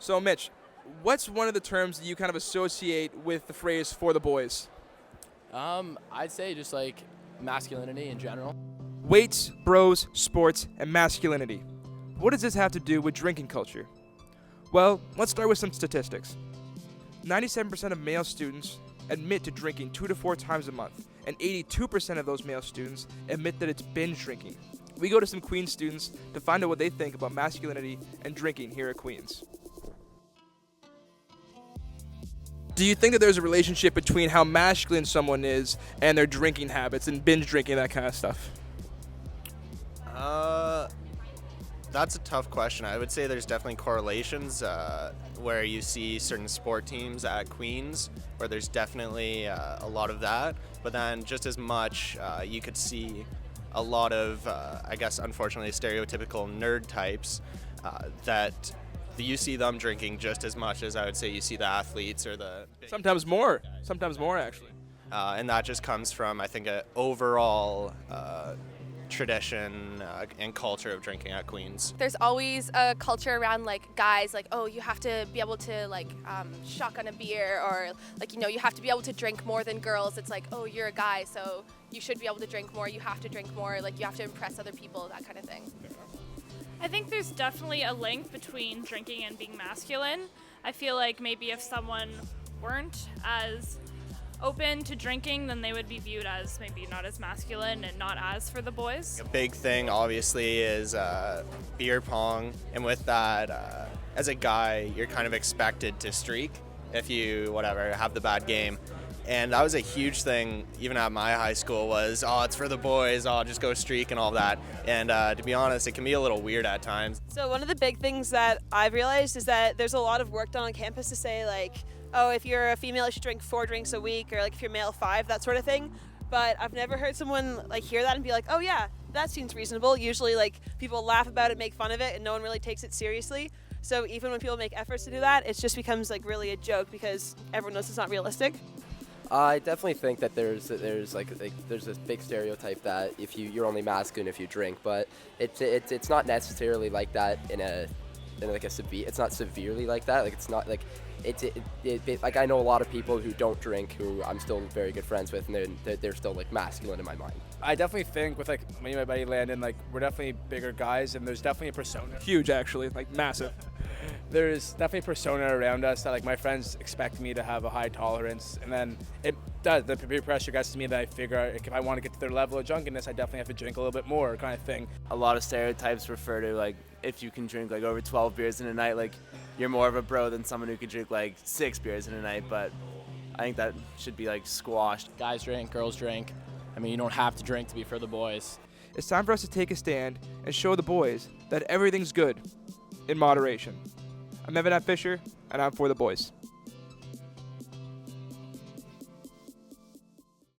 So, Mitch, what's one of the terms that you kind of associate with the phrase "for the boys"? I'd say just like masculinity in general. Weights, bros, sports, and masculinity. What does this have to do with drinking culture? Well, let's start with some statistics. 97% of male students admit to drinking 2 to 4 times a month, and 82% of those male students admit that it's binge drinking. We go to some Queens students to find out what they think about masculinity and drinking here at Queens. Do you think that there's a relationship between how masculine someone is and their drinking habits and binge drinking, that kind of stuff? That's a tough question. I would say there's definitely correlations where you see certain sport teams at Queens where there's definitely a lot of that. But then just as much, you could see a lot of, I guess, unfortunately, stereotypical nerd types that you see them drinking just as much as I would say you see the athletes or the... Sometimes more actually. And that just comes from, I think, an overall tradition and culture of drinking at Queens. There's always a culture around like guys like, oh, you have to be able to like shotgun a beer, or like, you know, you have to be able to drink more than girls. It's like, oh, you're a guy, so you should be able to drink more, you have to drink more, like you have to impress other people, that kind of thing. I think there's definitely a link between drinking and being masculine. I feel like maybe if someone weren't as open to drinking, then they would be viewed as maybe not as masculine and not as for the boys. A big thing, obviously, is beer pong. And with that, as a guy, you're kind of expected to streak if you, have the bad game. And that was a huge thing, even at my high school, was, oh, it's for the boys, oh, just go streak and all that. And to be honest, it can be a little weird at times. So one of the big things that I've realized is that there's a lot of work done on campus to say, like, oh, if you're a female, you should drink 4 drinks a week, or like if you're male, 5, that sort of thing. But I've never heard someone like hear that and be like, oh yeah, that seems reasonable. Usually like people laugh about it, make fun of it, and no one really takes it seriously. So even when people make efforts to do that, it just becomes like really a joke because everyone knows it's not realistic. I definitely think that there's this big stereotype that if you're only masculine if you drink, but it's not necessarily like that in like a severe. It's not severely like that. Like it's not like like I know a lot of people who don't drink who I'm still very good friends with, and they're still like masculine in my mind. I definitely think with like me and my buddy Landon, like we're definitely bigger guys, and there's definitely a persona. Huge, actually, like massive. There's definitely a persona around us that like my friends expect me to have a high tolerance, and then it does. The peer pressure gets to me that I figure out, like, if I want to get to their level of drunkenness, I definitely have to drink a little bit more, kind of thing. A lot of stereotypes refer to like if you can drink like over 12 beers in a night, like you're more of a bro than someone who can drink like 6 beers in a night. But I think that should be like squashed. Guys drink, girls drink. I mean, you don't have to drink to be for the boys. It's time for us to take a stand and show the boys that everything's good in moderation. I'm Evan Knapp-Fisher, and I'm for the boys.